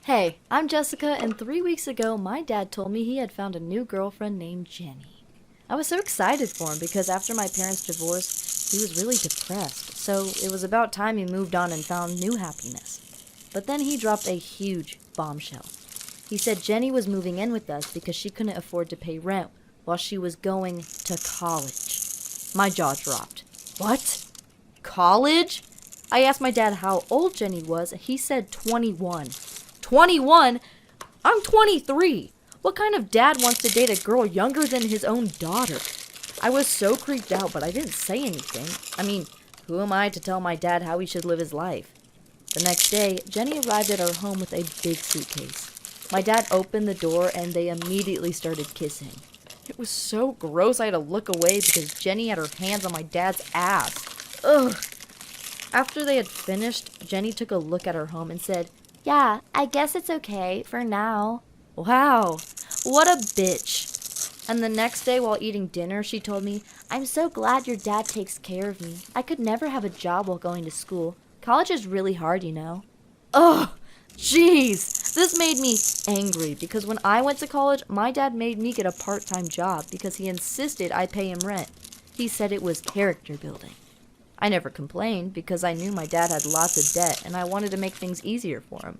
Hey, I'm Jessica, and 3 weeks ago, my dad told me he had found a new girlfriend named Jenny. I was so excited for him because after my parents' divorce, he was really depressed, so it was about time he moved on and found new happiness. But then he dropped a huge bombshell. He said Jenny was moving in with us because she couldn't afford to pay rent while she was going to college. My jaw dropped. What? College? I asked my dad how old Jenny was, and he said 21. 21? I'm 23. What kind of dad wants to date a girl younger than his own daughter? I was so creeped out, but I didn't say anything. I mean, who am I to tell my dad how he should live his life? The next day, Jenny arrived at our home with a big suitcase. My dad opened the door and they immediately started kissing. It was so gross I had to look away because Jenny had her hands on my dad's ass. Ugh. After they had finished, Jenny took a look at her home and said, "Yeah, I guess it's okay for now." Wow, what a bitch. And the next day while eating dinner, she told me, "I'm so glad your dad takes care of me. I could never have a job while going to school. College is really hard, you know." Ugh, jeez. This made me angry because when I went to college, my dad made me get a part-time job because he insisted I pay him rent. He said it was character building. I never complained because I knew my dad had lots of debt and I wanted to make things easier for him.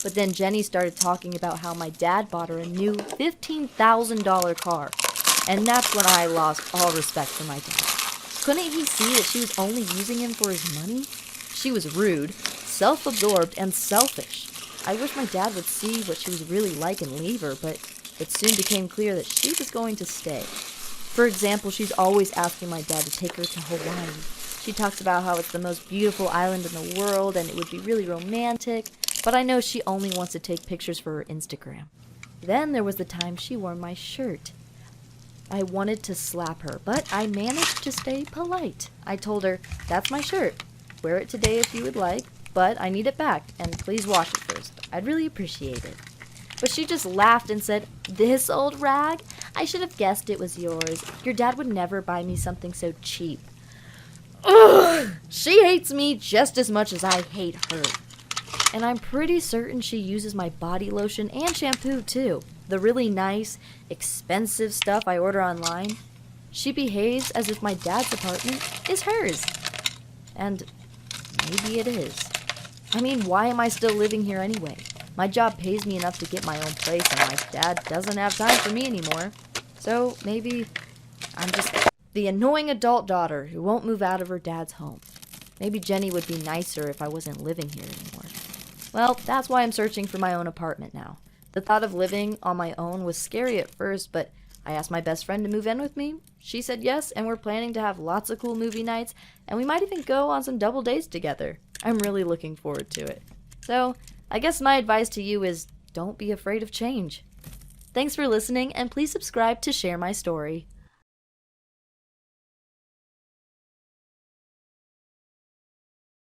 But then Jenny started talking about how my dad bought her a new $15,000 car. And that's when I lost all respect for my dad. Couldn't he see that she was only using him for his money? She was rude, self-absorbed, and selfish. I wish my dad would see what she was really like and leave her, but it soon became clear that she was going to stay. For example, she's always asking my dad to take her to Hawaii. She talks about how it's the most beautiful island in the world and it would be really romantic, but I know she only wants to take pictures for her Instagram. Then there was the time she wore my shirt. I wanted to slap her, but I managed to stay polite. I told her, "That's my shirt. Wear it today if you would like, but I need it back, and please wash it first. I'd really appreciate it." But she just laughed and said, "This old rag? I should have guessed it was yours. Your dad would never buy me something so cheap." Ugh! She hates me just as much as I hate her. And I'm pretty certain she uses my body lotion and shampoo too. The really nice, expensive stuff I order online. She behaves as if my dad's apartment is hers. And maybe it is. I mean, why am I still living here anyway? My job pays me enough to get my own place and my dad doesn't have time for me anymore. So maybe I'm just the annoying adult daughter who won't move out of her dad's home. Maybe Jenny would be nicer if I wasn't living here anymore. Well, that's why I'm searching for my own apartment now. The thought of living on my own was scary at first, but I asked my best friend to move in with me. She said yes, and we're planning to have lots of cool movie nights, and we might even go on some double dates together. I'm really looking forward to it. So, I guess my advice to you is don't be afraid of change. Thanks for listening, and please subscribe to share my story.